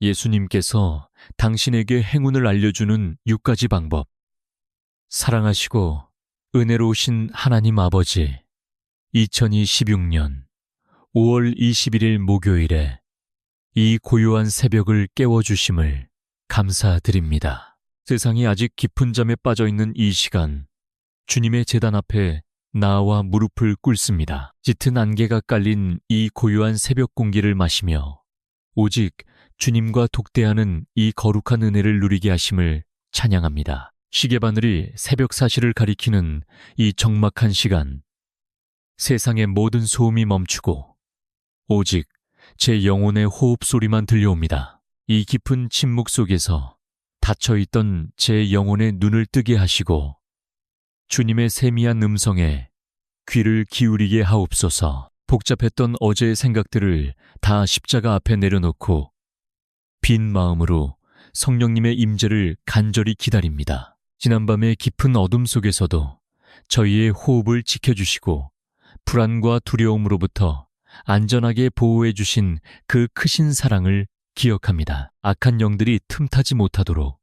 예수님께서 당신에게 행운을 알려주는 6가지 방법. 사랑하시고 은혜로우신 하나님 아버지, 2026년 5월 21일 목요일에 이 고요한 새벽을 깨워주심을 감사드립니다. 세상이 아직 깊은 잠에 빠져있는 이 시간, 주님의 제단 앞에 나와 무릎을 꿇습니다. 짙은 안개가 깔린 이 고요한 새벽 공기를 마시며 오직 주님과 독대하는 이 거룩한 은혜를 누리게 하심을 찬양합니다. 시계바늘이 새벽 사시를 가리키는 이 적막한 시간, 세상의 모든 소음이 멈추고 오직 제 영혼의 호흡 소리만 들려옵니다. 이 깊은 침묵 속에서 닫혀있던 제 영혼의 눈을 뜨게 하시고 주님의 세미한 음성에 귀를 기울이게 하옵소서. 복잡했던 어제의 생각들을 다 십자가 앞에 내려놓고 빈 마음으로 성령님의 임재를 간절히 기다립니다. 지난밤의 깊은 어둠 속에서도 저희의 호흡을 지켜주시고 불안과 두려움으로부터 안전하게 보호해 주신 그 크신 사랑을 기억합니다. 악한 영들이 틈타지 못하도록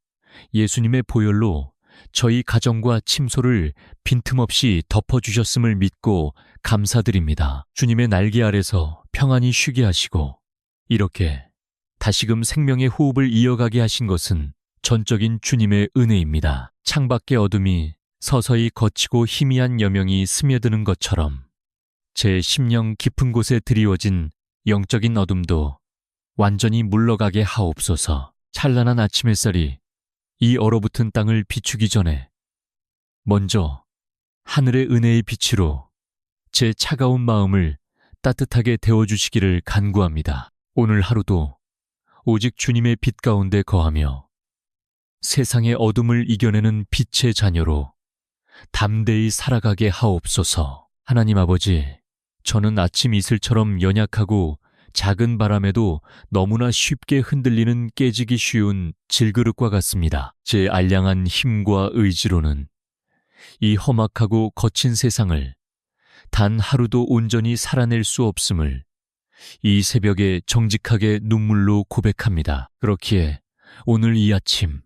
예수님의 보혈로 저희 가정과 침소를 빈틈없이 덮어주셨음을 믿고 감사드립니다. 주님의 날개 아래서 평안히 쉬게 하시고 이렇게 다시금 생명의 호흡을 이어가게 하신 것은 전적인 주님의 은혜입니다. 창밖의 어둠이 서서히 거치고 희미한 여명이 스며드는 것처럼 제 심령 깊은 곳에 드리워진 영적인 어둠도 완전히 물러가게 하옵소서. 찬란한 아침 햇살이 이 얼어붙은 땅을 비추기 전에 먼저 하늘의 은혜의 빛으로 제 차가운 마음을 따뜻하게 데워주시기를 간구합니다. 오늘 하루도 오직 주님의 빛 가운데 거하며 세상의 어둠을 이겨내는 빛의 자녀로 담대히 살아가게 하옵소서. 하나님 아버지, 저는 아침 이슬처럼 연약하고 작은 바람에도 너무나 쉽게 흔들리는 깨지기 쉬운 질그릇과 같습니다. 제 알량한 힘과 의지로는 이 험악하고 거친 세상을 단 하루도 온전히 살아낼 수 없음을 이 새벽에 정직하게 눈물로 고백합니다. 그렇기에 오늘 이 아침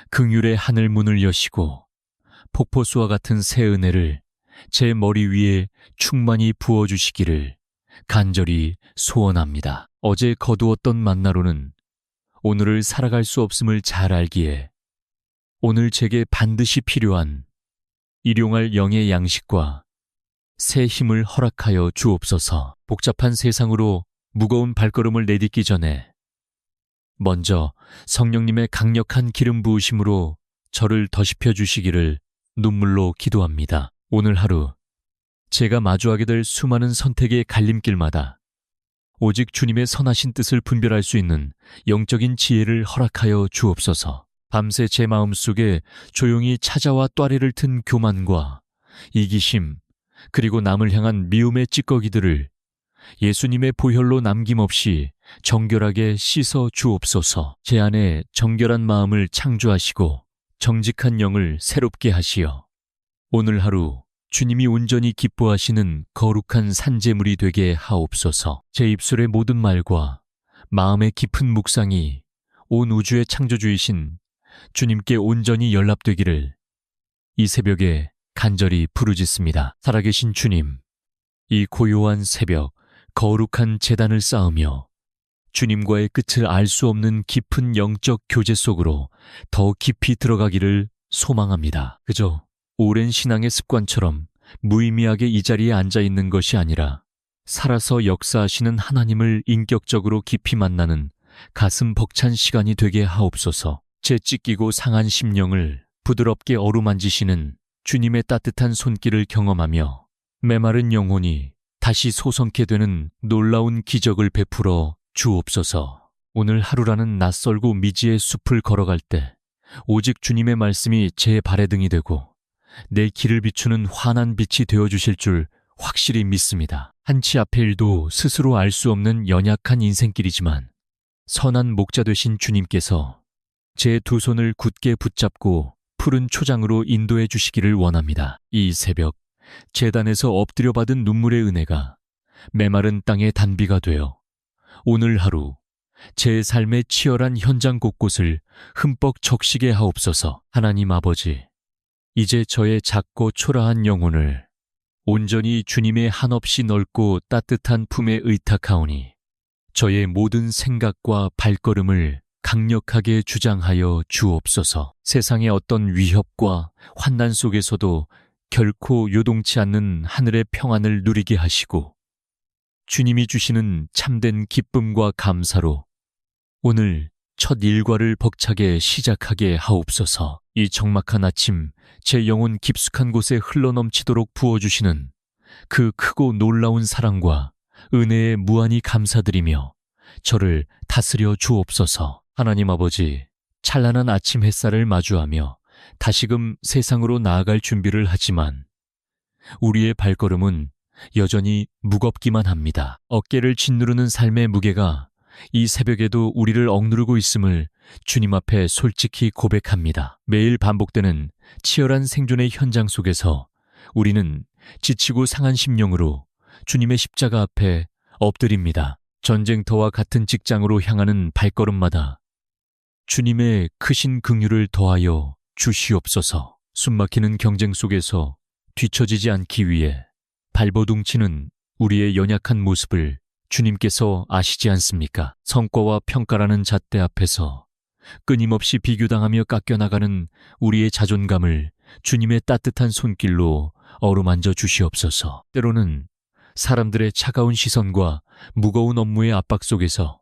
긍휼의 하늘 문을 여시고 폭포수와 같은 새 은혜를 제 머리 위에 충만히 부어주시기를 간절히 소원합니다. 어제 거두었던 만나로는 오늘을 살아갈 수 없음을 잘 알기에 오늘 제게 반드시 필요한 일용할 영의 양식과 새 힘을 허락하여 주옵소서. 복잡한 세상으로 무거운 발걸음을 내딛기 전에 먼저 성령님의 강력한 기름 부으심으로 저를 더시펴 주시기를 눈물로 기도합니다. 오늘 하루 제가 마주하게 될 수많은 선택의 갈림길마다 오직 주님의 선하신 뜻을 분별할 수 있는 영적인 지혜를 허락하여 주옵소서. 밤새 제 마음속에 조용히 찾아와 또아리를 튼 교만과 이기심, 그리고 남을 향한 미움의 찌꺼기들을 예수님의 보혈로 남김없이 정결하게 씻어 주옵소서. 제 안에 정결한 마음을 창조하시고 정직한 영을 새롭게 하시어 오늘 하루 주님이 온전히 기뻐하시는 거룩한 산제물이 되게 하옵소서. 제 입술의 모든 말과 마음의 깊은 묵상이 온 우주의 창조주이신 주님께 온전히 연락되기를 이 새벽에 간절히 부르짖습니다. 살아계신 주님, 이 고요한 새벽 거룩한 제단을 쌓으며 주님과의 끝을 알 수 없는 깊은 영적 교제 속으로 더 깊이 들어가기를 소망합니다. 그저 오랜 신앙의 습관처럼 무의미하게 이 자리에 앉아있는 것이 아니라 살아서 역사하시는 하나님을 인격적으로 깊이 만나는 가슴 벅찬 시간이 되게 하옵소서. 제 찢기고 상한 심령을 부드럽게 어루만지시는 주님의 따뜻한 손길을 경험하며 메마른 영혼이 다시 소성케 되는 놀라운 기적을 베풀어 주옵소서. 오늘 하루라는 낯설고 미지의 숲을 걸어갈 때 오직 주님의 말씀이 제 발의 등이 되고 내 길을 비추는 환한 빛이 되어주실 줄 확실히 믿습니다. 한치 앞의 일도 스스로 알 수 없는 연약한 인생길이지만 선한 목자 되신 주님께서 제 두 손을 굳게 붙잡고 푸른 초장으로 인도해 주시기를 원합니다. 이 새벽 제단에서 엎드려 받은 눈물의 은혜가 메마른 땅의 단비가 되어 오늘 하루 제 삶의 치열한 현장 곳곳을 흠뻑 적시게 하옵소서. 하나님 아버지, 이제 저의 작고 초라한 영혼을 온전히 주님의 한없이 넓고 따뜻한 품에 의탁하오니 저의 모든 생각과 발걸음을 강력하게 주장하여 주옵소서. 세상의 어떤 위협과 환난 속에서도 결코 요동치 않는 하늘의 평안을 누리게 하시고 주님이 주시는 참된 기쁨과 감사로 오늘 첫 일과를 벅차게 시작하게 하옵소서. 이 적막한 아침 제 영혼 깊숙한 곳에 흘러넘치도록 부어주시는 그 크고 놀라운 사랑과 은혜에 무한히 감사드리며 저를 다스려 주옵소서. 하나님 아버지, 찬란한 아침 햇살을 마주하며 다시금 세상으로 나아갈 준비를 하지만 우리의 발걸음은 여전히 무겁기만 합니다. 어깨를 짓누르는 삶의 무게가 이 새벽에도 우리를 억누르고 있음을 주님 앞에 솔직히 고백합니다. 매일 반복되는 치열한 생존의 현장 속에서 우리는 지치고 상한 심령으로 주님의 십자가 앞에 엎드립니다. 전쟁터와 같은 직장으로 향하는 발걸음마다 주님의 크신 긍휼을 더하여 주시옵소서. 숨막히는 경쟁 속에서 뒤처지지 않기 위해 발버둥치는 우리의 연약한 모습을 주님께서 아시지 않습니까? 성과와 평가라는 잣대 앞에서 끊임없이 비교당하며 깎여나가는 우리의 자존감을 주님의 따뜻한 손길로 어루만져 주시옵소서. 때로는 사람들의 차가운 시선과 무거운 업무의 압박 속에서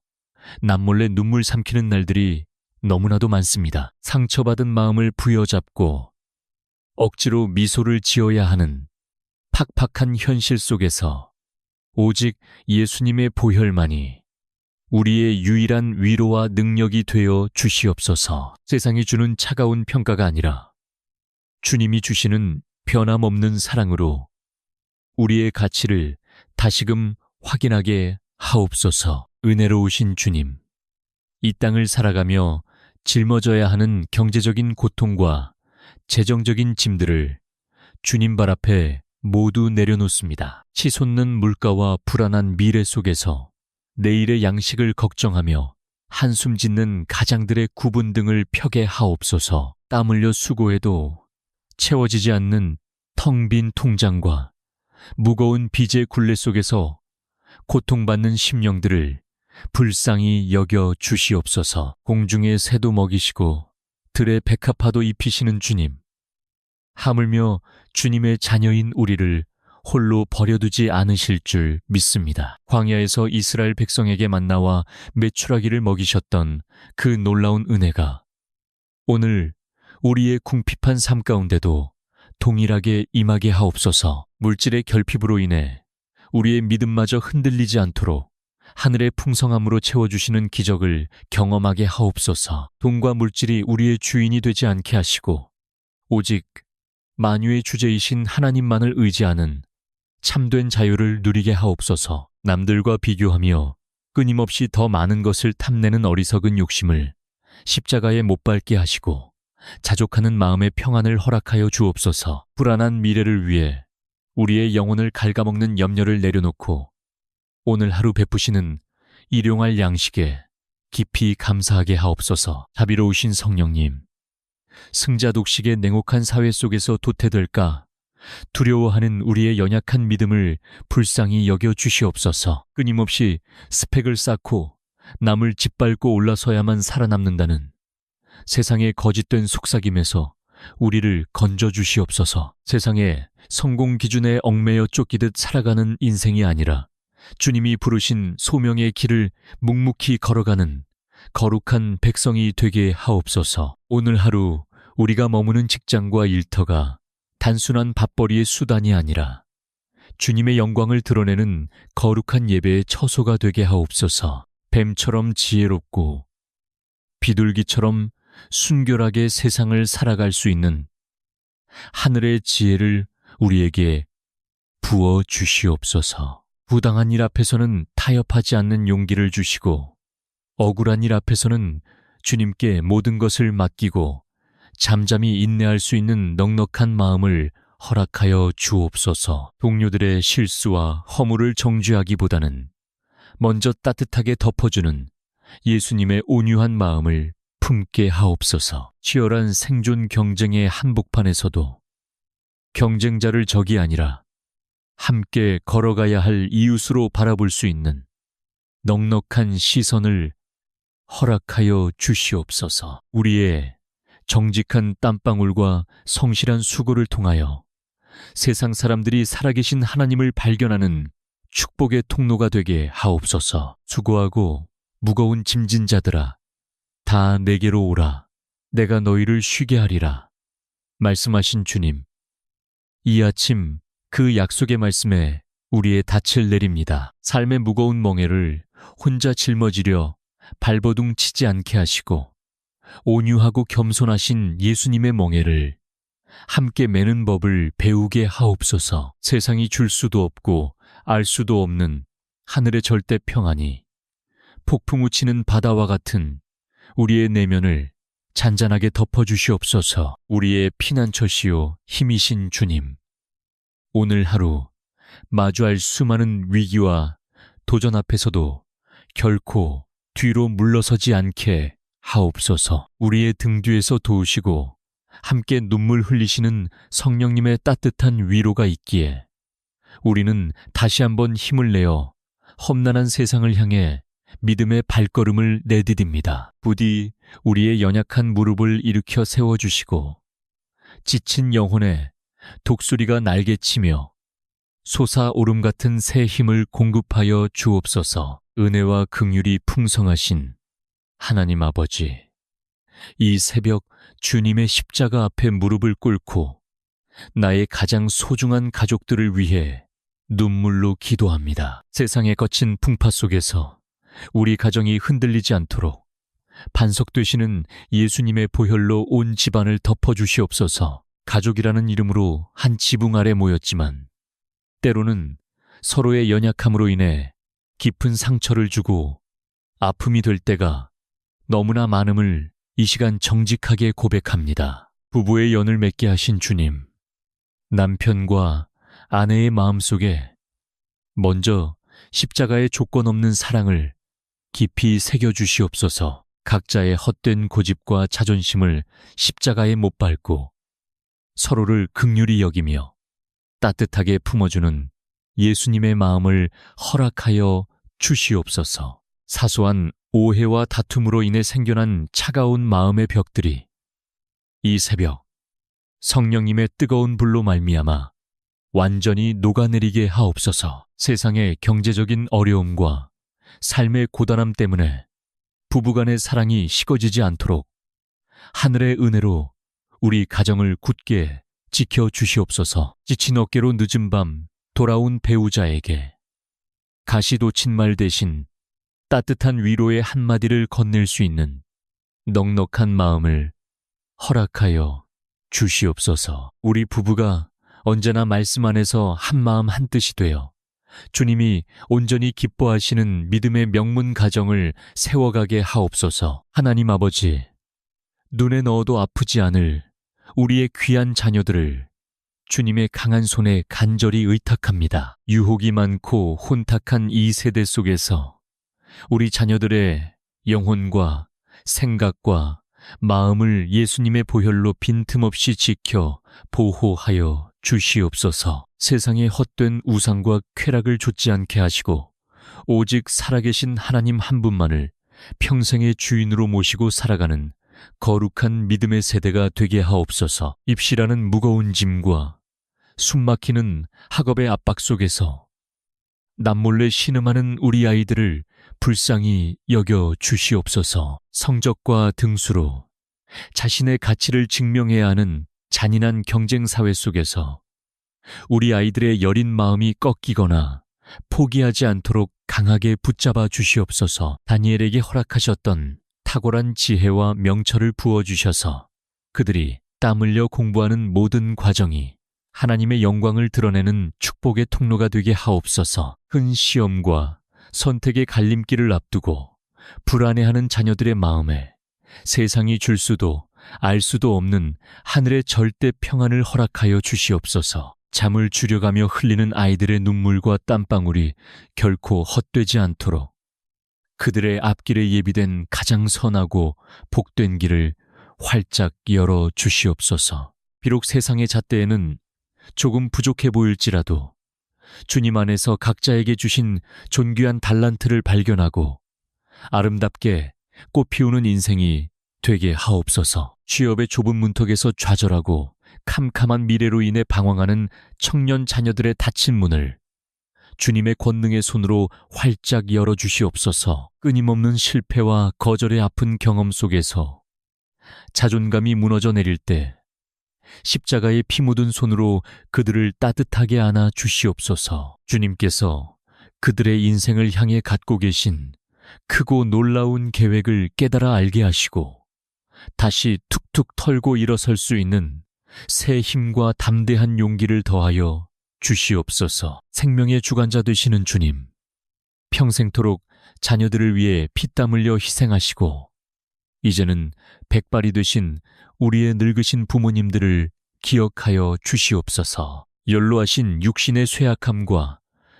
남몰래 눈물 삼키는 날들이 너무나도 많습니다. 상처받은 마음을 부여잡고 억지로 미소를 지어야 하는 팍팍한 현실 속에서 오직 예수님의 보혈만이 우리의 유일한 위로와 능력이 되어 주시옵소서. 세상이 주는 차가운 평가가 아니라 주님이 주시는 변함없는 사랑으로 우리의 가치를 다시금 확인하게 하옵소서. 은혜로우신 주님, 이 땅을 살아가며 짊어져야 하는 경제적인 고통과 재정적인 짐들을 주님 발 앞에 모두 내려놓습니다. 치솟는 물가와 불안한 미래 속에서 내일의 양식을 걱정하며 한숨 짓는 가장들의 구분 등을 펴게 하옵소서. 땀 흘려 수고해도 채워지지 않는 텅 빈 통장과 무거운 빚의 굴레 속에서 고통받는 심령들을 불쌍히 여겨 주시옵소서. 공중의 새도 먹이시고 들의 백합화도 입히시는 주님, 하물며 주님의 자녀인 우리를 홀로 버려두지 않으실 줄 믿습니다. 광야에서 이스라엘 백성에게 만나와 메추라기를 먹이셨던 그 놀라운 은혜가 오늘 우리의 궁핍한 삶 가운데도 동일하게 임하게 하옵소서. 물질의 결핍으로 인해 우리의 믿음마저 흔들리지 않도록 하늘의 풍성함으로 채워주시는 기적을 경험하게 하옵소서. 돈과 물질이 우리의 주인이 되지 않게 하시고 오직 만유의 주제이신 하나님만을 의지하는 참된 자유를 누리게 하옵소서. 남들과 비교하며 끊임없이 더 많은 것을 탐내는 어리석은 욕심을 십자가에 못 박게 하시고 자족하는 마음의 평안을 허락하여 주옵소서. 불안한 미래를 위해 우리의 영혼을 갉아먹는 염려를 내려놓고 오늘 하루 베푸시는 일용할 양식에 깊이 감사하게 하옵소서. 자비로우신 성령님, 승자 독식의 냉혹한 사회 속에서 도태될까 두려워하는 우리의 연약한 믿음을 불쌍히 여겨 주시옵소서. 끊임없이 스펙을 쌓고 남을 짓밟고 올라서야만 살아남는다는 세상의 거짓된 속삭임에서 우리를 건져 주시옵소서. 세상의 성공 기준에 얽매여 쫓기듯 살아가는 인생이 아니라 주님이 부르신 소명의 길을 묵묵히 걸어가는 거룩한 백성이 되게 하옵소서. 오늘 하루 우리가 머무는 직장과 일터가 단순한 밥벌이의 수단이 아니라 주님의 영광을 드러내는 거룩한 예배의 처소가 되게 하옵소서. 뱀처럼 지혜롭고 비둘기처럼 순결하게 세상을 살아갈 수 있는 하늘의 지혜를 우리에게 부어 주시옵소서. 부당한 일 앞에서는 타협하지 않는 용기를 주시고 억울한 일 앞에서는 주님께 모든 것을 맡기고 잠잠히 인내할 수 있는 넉넉한 마음을 허락하여 주옵소서. 동료들의 실수와 허물을 정죄하기보다는 먼저 따뜻하게 덮어주는 예수님의 온유한 마음을 품게 하옵소서. 치열한 생존 경쟁의 한복판에서도 경쟁자를 적이 아니라 함께 걸어가야 할 이웃으로 바라볼 수 있는 넉넉한 시선을 허락하여 주시옵소서. 우리의 정직한 땀방울과 성실한 수고를 통하여 세상 사람들이 살아계신 하나님을 발견하는 축복의 통로가 되게 하옵소서. 수고하고 무거운 짐진 자들아, 다 내게로 오라. 내가 너희를 쉬게 하리라. 말씀하신 주님, 이 아침 그 약속의 말씀에 우리의 닻을 내립니다. 삶의 무거운 멍에를 혼자 짊어지려 발버둥 치지 않게 하시고 온유하고 겸손하신 예수님의 멍에를 함께 매는 법을 배우게 하옵소서. 세상이 줄 수도 없고 알 수도 없는 하늘의 절대 평안이 폭풍 우치는 바다와 같은 우리의 내면을 잔잔하게 덮어주시옵소서. 우리의 피난처시요 힘이신 주님, 오늘 하루 마주할 수많은 위기와 도전 앞에서도 결코 뒤로 물러서지 않게 하옵소서. 우리의 등 뒤에서 도우시고 함께 눈물 흘리시는 성령님의 따뜻한 위로가 있기에 우리는 다시 한번 힘을 내어 험난한 세상을 향해 믿음의 발걸음을 내디딥니다. 부디 우리의 연약한 무릎을 일으켜 세워주시고 지친 영혼에 독수리가 날개치며 솟아오름 같은 새 힘을 공급하여 주옵소서. 은혜와 긍휼이 풍성하신 하나님 아버지, 이 새벽 주님의 십자가 앞에 무릎을 꿇고 나의 가장 소중한 가족들을 위해 눈물로 기도합니다. 세상의 거친 풍파 속에서 우리 가정이 흔들리지 않도록 반석 되시는 예수님의 보혈로 온 집안을 덮어주시옵소서. 가족이라는 이름으로 한 지붕 아래 모였지만 때로는 서로의 연약함으로 인해 깊은 상처를 주고 아픔이 될 때가 너무나 많음을 이 시간 정직하게 고백합니다. 부부의 연을 맺게 하신 주님, 남편과 아내의 마음속에 먼저 십자가의 조건 없는 사랑을 깊이 새겨주시옵소서. 각자의 헛된 고집과 자존심을 십자가에 못 밟고 서로를 긍휼히 여기며 따뜻하게 품어주는 예수님의 마음을 허락하여 주시옵소서. 사소한 오해와 다툼으로 인해 생겨난 차가운 마음의 벽들이 이 새벽 성령님의 뜨거운 불로 말미암아 완전히 녹아내리게 하옵소서. 세상의 경제적인 어려움과 삶의 고단함 때문에 부부간의 사랑이 식어지지 않도록 하늘의 은혜로 우리 가정을 굳게 지켜주시옵소서. 지친 어깨로 늦은 밤 돌아온 배우자에게 가시돋친 말 대신 따뜻한 위로의 한마디를 건넬 수 있는 넉넉한 마음을 허락하여 주시옵소서. 우리 부부가 언제나 말씀 안에서 한마음 한뜻이 되어 주님이 온전히 기뻐하시는 믿음의 명문 가정을 세워가게 하옵소서. 하나님 아버지, 눈에 넣어도 아프지 않을 우리의 귀한 자녀들을 주님의 강한 손에 간절히 의탁합니다. 유혹이 많고 혼탁한 이 세대 속에서 우리 자녀들의 영혼과 생각과 마음을 예수님의 보혈로 빈틈없이 지켜 보호하여 주시옵소서. 세상의 헛된 우상과 쾌락을 좇지 않게 하시고 오직 살아계신 하나님 한 분만을 평생의 주인으로 모시고 살아가는 거룩한 믿음의 세대가 되게 하옵소서. 입시라는 무거운 짐과 숨막히는 학업의 압박 속에서 남몰래 신음하는 우리 아이들을 불쌍히 여겨 주시옵소서. 성적과 등수로 자신의 가치를 증명해야 하는 잔인한 경쟁 사회 속에서 우리 아이들의 여린 마음이 꺾이거나 포기하지 않도록 강하게 붙잡아 주시옵소서. 다니엘에게 허락하셨던 탁월한 지혜와 명철을 부어주셔서 그들이 땀 흘려 공부하는 모든 과정이 하나님의 영광을 드러내는 축복의 통로가 되게 하옵소서. 큰 시험과 선택의 갈림길을 앞두고 불안해하는 자녀들의 마음에 세상이 줄 수도 알 수도 없는 하늘의 절대 평안을 허락하여 주시옵소서. 잠을 줄여가며 흘리는 아이들의 눈물과 땀방울이 결코 헛되지 않도록 그들의 앞길에 예비된 가장 선하고 복된 길을 활짝 열어 주시옵소서. 비록 세상의 잣대에는 조금 부족해 보일지라도 주님 안에서 각자에게 주신 존귀한 달란트를 발견하고 아름답게 꽃 피우는 인생이 되게 하옵소서. 취업의 좁은 문턱에서 좌절하고 캄캄한 미래로 인해 방황하는 청년 자녀들의 닫힌 문을 주님의 권능의 손으로 활짝 열어주시옵소서. 끊임없는 실패와 거절의 아픈 경험 속에서 자존감이 무너져 내릴 때 십자가의 피 묻은 손으로 그들을 따뜻하게 안아 주시옵소서. 주님께서 그들의 인생을 향해 갖고 계신 크고 놀라운 계획을 깨달아 알게 하시고 다시 툭툭 털고 일어설 수 있는 새 힘과 담대한 용기를 더하여 주시옵소서. 생명의 주관자 되시는 주님, 평생토록 자녀들을 위해 피땀 흘려 희생하시고 이제는 백발이 되신 우리의 늙으신 부모님들을 기억하여 주시옵소서. 연로하신 육신의 쇠약함과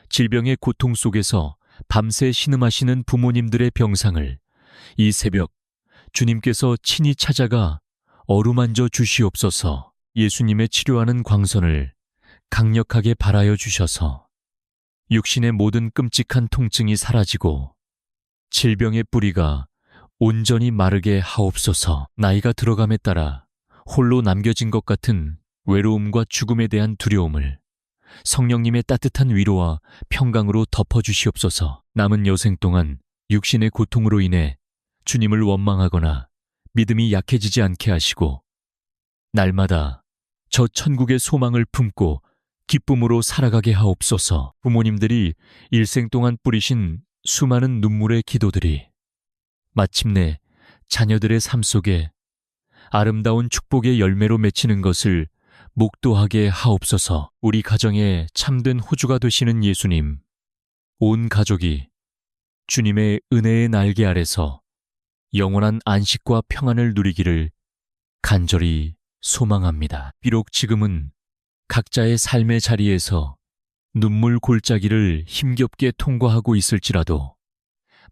질병의 고통 속에서 밤새 신음하시는 부모님들의 병상을 이 새벽 주님께서 친히 찾아가 어루만져 주시옵소서. 예수님의 치료하는 광선을 강력하게 발하여 주셔서 육신의 모든 끔찍한 통증이 사라지고 질병의 뿌리가 온전히 마르게 하옵소서. 나이가 들어감에 따라 홀로 남겨진 것 같은 외로움과 죽음에 대한 두려움을 성령님의 따뜻한 위로와 평강으로 덮어주시옵소서. 남은 여생 동안 육신의 고통으로 인해 주님을 원망하거나 믿음이 약해지지 않게 하시고 날마다 저 천국의 소망을 품고 기쁨으로 살아가게 하옵소서. 부모님들이 일생 동안 뿌리신 수많은 눈물의 기도들이 마침내 자녀들의 삶 속에 아름다운 축복의 열매로 맺히는 것을 목도하게 하옵소서. 우리 가정에 참된 호주가 되시는 예수님, 온 가족이 주님의 은혜의 날개 아래서 영원한 안식과 평안을 누리기를 간절히 소망합니다. 비록 지금은 각자의 삶의 자리에서 눈물 골짜기를 힘겹게 통과하고 있을지라도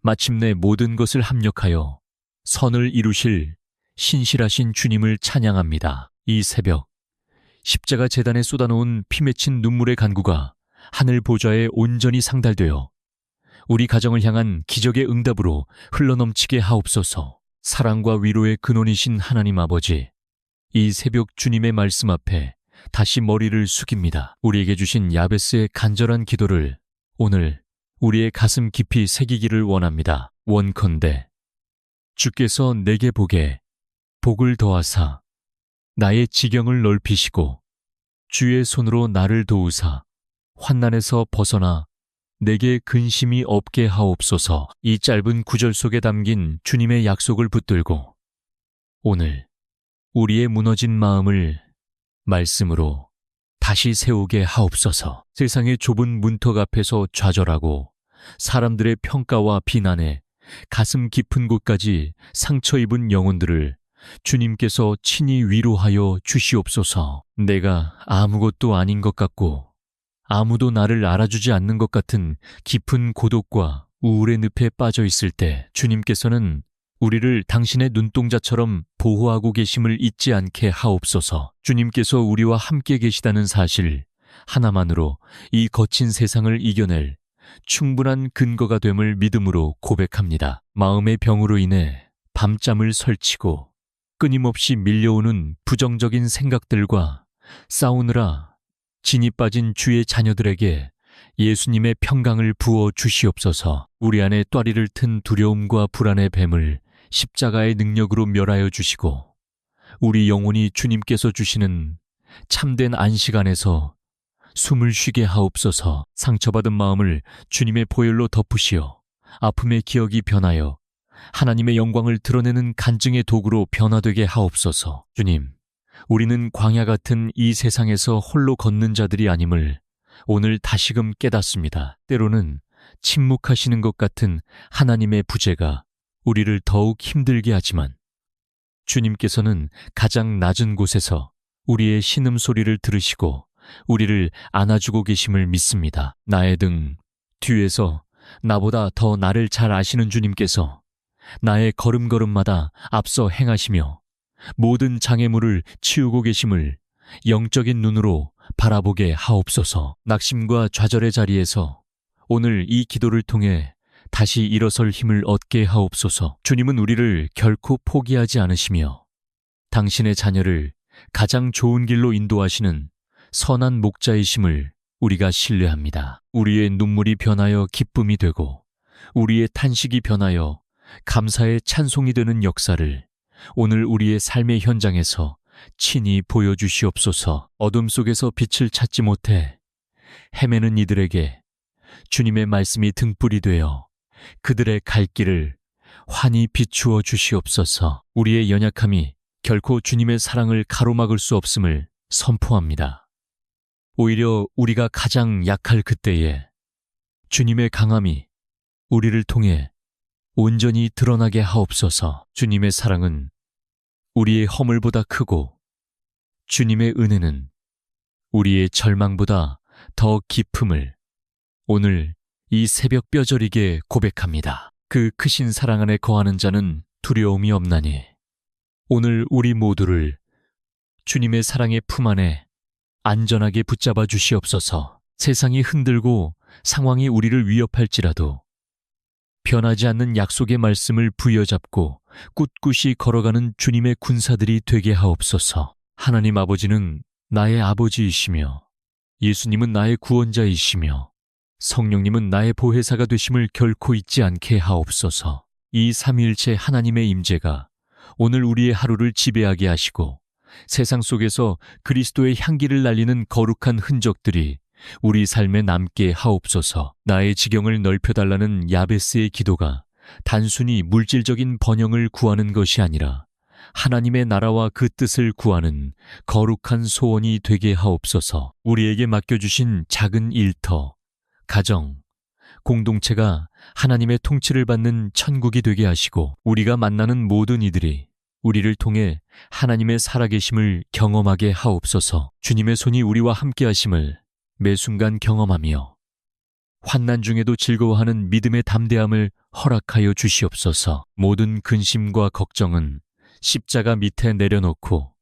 마침내 모든 것을 합력하여 선을 이루실 신실하신 주님을 찬양합니다. 이 새벽 십자가 제단에 쏟아놓은 피 맺힌 눈물의 간구가 하늘 보좌에 온전히 상달되어 우리 가정을 향한 기적의 응답으로 흘러넘치게 하옵소서. 사랑과 위로의 근원이신 하나님 아버지, 이 새벽 주님의 말씀 앞에 다시 머리를 숙입니다. 우리에게 주신 야베스의 간절한 기도를 오늘 우리의 가슴 깊이 새기기를 원합니다. 원컨대 주께서 내게 보게 복을 더하사 나의 지경을 넓히시고 주의 손으로 나를 도우사 환난에서 벗어나 내게 근심이 없게 하옵소서. 이 짧은 구절 속에 담긴 주님의 약속을 붙들고 오늘 우리의 무너진 마음을 말씀으로 다시 세우게 하옵소서. 세상의 좁은 문턱 앞에서 좌절하고 사람들의 평가와 비난에 가슴 깊은 곳까지 상처 입은 영혼들을 주님께서 친히 위로하여 주시옵소서. 내가 아무것도 아닌 것 같고 아무도 나를 알아주지 않는 것 같은 깊은 고독과 우울의 늪에 빠져 있을 때 주님께서는 우리를 당신의 눈동자처럼 보호하고 계심을 잊지 않게 하옵소서. 주님께서 우리와 함께 계시다는 사실 하나만으로 이 거친 세상을 이겨낼 충분한 근거가 됨을 믿음으로 고백합니다. 마음의 병으로 인해 밤잠을 설치고 끊임없이 밀려오는 부정적인 생각들과 싸우느라 진이 빠진 주의 자녀들에게 예수님의 평강을 부어 주시옵소서. 우리 안에 또아리를 튼 두려움과 불안의 뱀을 십자가의 능력으로 멸하여 주시고 우리 영혼이 주님께서 주시는 참된 안식 안에서 숨을 쉬게 하옵소서. 상처받은 마음을 주님의 보혈로 덮으시어 아픔의 기억이 변하여 하나님의 영광을 드러내는 간증의 도구로 변화되게 하옵소서. 주님, 우리는 광야 같은 이 세상에서 홀로 걷는 자들이 아님을 오늘 다시금 깨닫습니다. 때로는 침묵하시는 것 같은 하나님의 부재가 우리를 더욱 힘들게 하지만 주님께서는 가장 낮은 곳에서 우리의 신음소리를 들으시고 우리를 안아주고 계심을 믿습니다. 나의 등 뒤에서 나보다 더 나를 잘 아시는 주님께서 나의 걸음걸음마다 앞서 행하시며 모든 장애물을 치우고 계심을 영적인 눈으로 바라보게 하옵소서. 낙심과 좌절의 자리에서 오늘 이 기도를 통해 다시 일어설 힘을 얻게 하옵소서. 주님은 우리를 결코 포기하지 않으시며 당신의 자녀를 가장 좋은 길로 인도하시는 선한 목자이심을 우리가 신뢰합니다. 우리의 눈물이 변하여 기쁨이 되고 우리의 탄식이 변하여 감사의 찬송이 되는 역사를 오늘 우리의 삶의 현장에서 친히 보여주시옵소서. 어둠 속에서 빛을 찾지 못해 헤매는 이들에게 주님의 말씀이 등불이 되어 그들의 갈 길을 환히 비추어 주시옵소서. 우리의 연약함이 결코 주님의 사랑을 가로막을 수 없음을 선포합니다. 오히려 우리가 가장 약할 그때에 주님의 강함이 우리를 통해 온전히 드러나게 하옵소서. 주님의 사랑은 우리의 허물보다 크고 주님의 은혜는 우리의 절망보다 더 깊음을 오늘 이 새벽 뼈저리게 고백합니다. 그 크신 사랑 안에 거하는 자는 두려움이 없나니 오늘 우리 모두를 주님의 사랑의 품 안에 안전하게 붙잡아 주시옵소서. 세상이 흔들고 상황이 우리를 위협할지라도 변하지 않는 약속의 말씀을 부여잡고 꿋꿋이 걸어가는 주님의 군사들이 되게 하옵소서. 하나님 아버지는 나의 아버지이시며 예수님은 나의 구원자이시며 성령님은 나의 보혜사가 되심을 결코 잊지 않게 하옵소서. 이 삼위일체 하나님의 임재가 오늘 우리의 하루를 지배하게 하시고 세상 속에서 그리스도의 향기를 날리는 거룩한 흔적들이 우리 삶에 남게 하옵소서. 나의 지경을 넓혀달라는 야베스의 기도가 단순히 물질적인 번영을 구하는 것이 아니라 하나님의 나라와 그 뜻을 구하는 거룩한 소원이 되게 하옵소서. 우리에게 맡겨주신 작은 일터, 가정, 공동체가 하나님의 통치를 받는 천국이 되게 하시고 우리가 만나는 모든 이들이 우리를 통해 하나님의 살아계심을 경험하게 하옵소서. 주님의 손이 우리와 함께 하심을 매 순간 경험하며 환난 중에도 즐거워하는 믿음의 담대함을 허락하여 주시옵소서. 모든 근심과 걱정은 십자가 밑에 내려놓고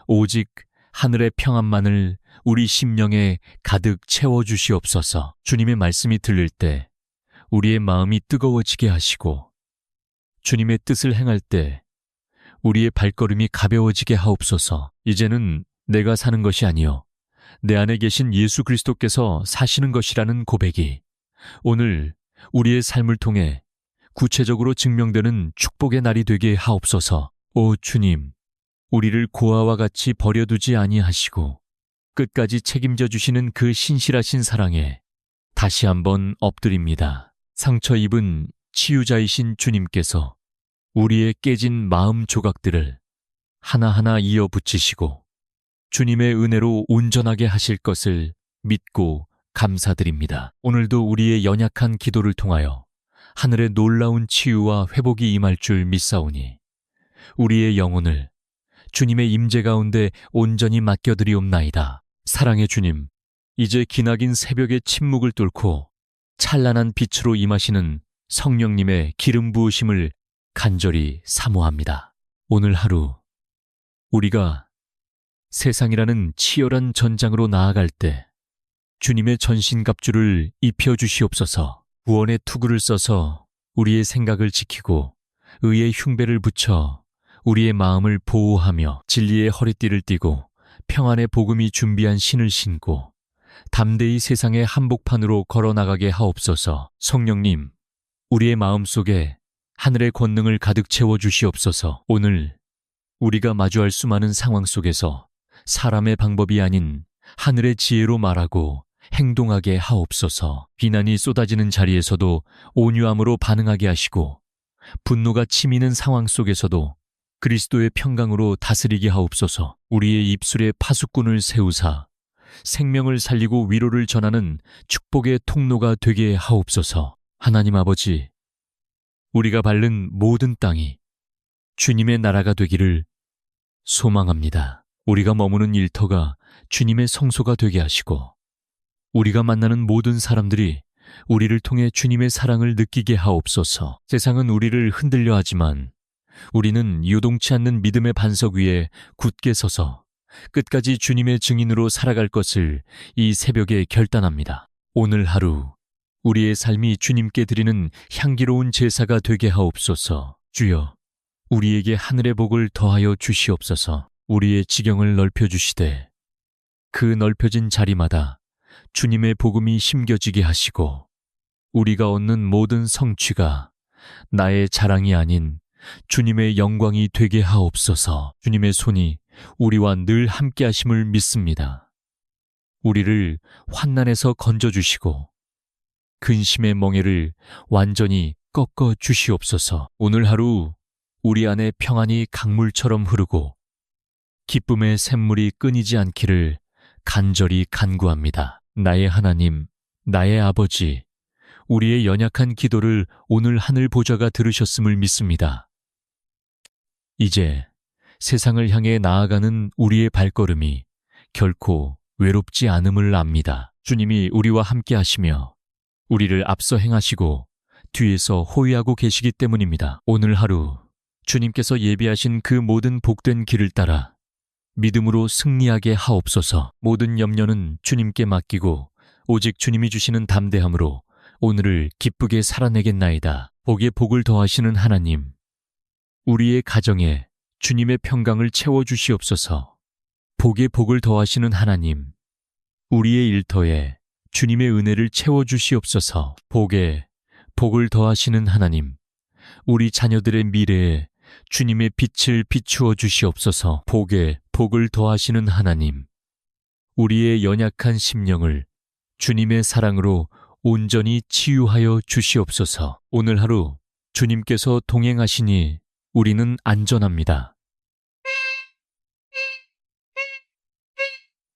오직 하늘의 평안만을 우리 심령에 가득 채워주시옵소서. 주님의 말씀이 들릴 때 우리의 마음이 뜨거워지게 하시고 주님의 뜻을 행할 때 우리의 발걸음이 가벼워지게 하옵소서. 이제는 내가 사는 것이 아니요 내 안에 계신 예수 그리스도께서 사시는 것이라는 고백이 오늘 우리의 삶을 통해 구체적으로 증명되는 축복의 날이 되게 하옵소서. 오 주님, 우리를 고아와 같이 버려두지 아니하시고 끝까지 책임져 주시는 그 신실하신 사랑에 다시 한번 엎드립니다. 상처 입은 치유자이신 주님께서 우리의 깨진 마음 조각들을 하나하나 이어 붙이시고 주님의 은혜로 온전하게 하실 것을 믿고 감사드립니다. 오늘도 우리의 연약한 기도를 통하여 하늘의 놀라운 치유와 회복이 임할 줄 믿사오니 우리의 영혼을 주님의 임재 가운데 온전히 맡겨드리옵나이다. 사랑의 주님, 이제 기나긴 새벽의 침묵을 뚫고 찬란한 빛으로 임하시는 성령님의 기름 부으심을 간절히 사모합니다. 오늘 하루 우리가 세상이라는 치열한 전장으로 나아갈 때 주님의 전신갑주를 입혀주시옵소서. 구원의 투구를 써서 우리의 생각을 지키고 의의 흉배를 붙여 우리의 마음을 보호하며 진리의 허리띠를 띠고 평안의 복음이 준비한 신을 신고 담대히 세상의 한복판으로 걸어나가게 하옵소서. 성령님, 우리의 마음속에 하늘의 권능을 가득 채워주시옵소서. 오늘 우리가 마주할 수많은 상황 속에서 사람의 방법이 아닌 하늘의 지혜로 말하고 행동하게 하옵소서. 비난이 쏟아지는 자리에서도 온유함으로 반응하게 하시고 분노가 치미는 상황 속에서도 그리스도의 평강으로 다스리게 하옵소서. 우리의 입술에 파수꾼을 세우사 생명을 살리고 위로를 전하는 축복의 통로가 되게 하옵소서. 하나님 아버지, 우리가 밟는 모든 땅이 주님의 나라가 되기를 소망합니다. 우리가 머무는 일터가 주님의 성소가 되게 하시고 우리가 만나는 모든 사람들이 우리를 통해 주님의 사랑을 느끼게 하옵소서. 세상은 우리를 흔들려 하지만 우리는 요동치 않는 믿음의 반석 위에 굳게 서서 끝까지 주님의 증인으로 살아갈 것을 이 새벽에 결단합니다. 오늘 하루 우리의 삶이 주님께 드리는 향기로운 제사가 되게 하옵소서. 주여, 우리에게 하늘의 복을 더하여 주시옵소서. 우리의 지경을 넓혀주시되 그 넓혀진 자리마다 주님의 복음이 심겨지게 하시고 우리가 얻는 모든 성취가 나의 자랑이 아닌 주님의 영광이 되게 하옵소서. 주님의 손이 우리와 늘 함께 하심을 믿습니다. 우리를 환난에서 건져주시고 근심의 멍에를 완전히 꺾어 주시옵소서. 오늘 하루 우리 안에 평안이 강물처럼 흐르고 기쁨의 샘물이 끊이지 않기를 간절히 간구합니다. 나의 하나님, 나의 아버지, 우리의 연약한 기도를 오늘 하늘 보좌가 들으셨음을 믿습니다. 이제 세상을 향해 나아가는 우리의 발걸음이 결코 외롭지 않음을 압니다. 주님이 우리와 함께 하시며 우리를 앞서 행하시고 뒤에서 호위하고 계시기 때문입니다. 오늘 하루 주님께서 예비하신 그 모든 복된 길을 따라 믿음으로 승리하게 하옵소서. 모든 염려는 주님께 맡기고 오직 주님이 주시는 담대함으로 오늘을 기쁘게 살아내겠나이다. 복에 복을 더하시는 하나님, 우리의 가정에 주님의 평강을 채워주시옵소서. 복에 복을 더하시는 하나님, 우리의 일터에 주님의 은혜를 채워주시옵소서. 복에 복을 더하시는 하나님, 우리 자녀들의 미래에 주님의 빛을 비추어 주시옵소서. 복에 복을 더하시는 하나님, 우리의 연약한 심령을 주님의 사랑으로 온전히 치유하여 주시옵소서. 오늘 하루 주님께서 동행하시니 우리는 안전합니다.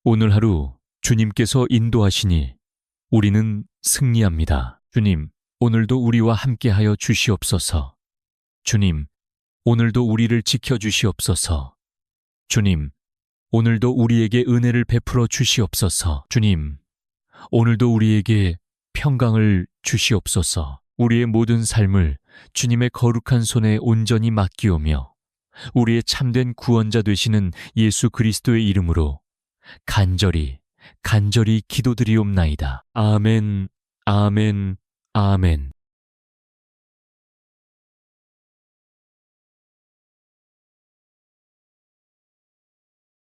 오늘 하루 주님께서 인도하시니 우리는 승리합니다. 주님, 오늘도 우리와 함께하여 주시옵소서. 주님, 오늘도 우리를 지켜주시옵소서. 주님, 오늘도 우리에게 은혜를 베풀어 주시옵소서. 주님, 오늘도 우리에게 평강을 주시옵소서. 우리의 모든 삶을 주님의 거룩한 손에 온전히 맡기오며 우리의 참된 구원자 되시는 예수 그리스도의 이름으로 간절히 기도드리옵나이다. 아멘, 아멘, 아멘.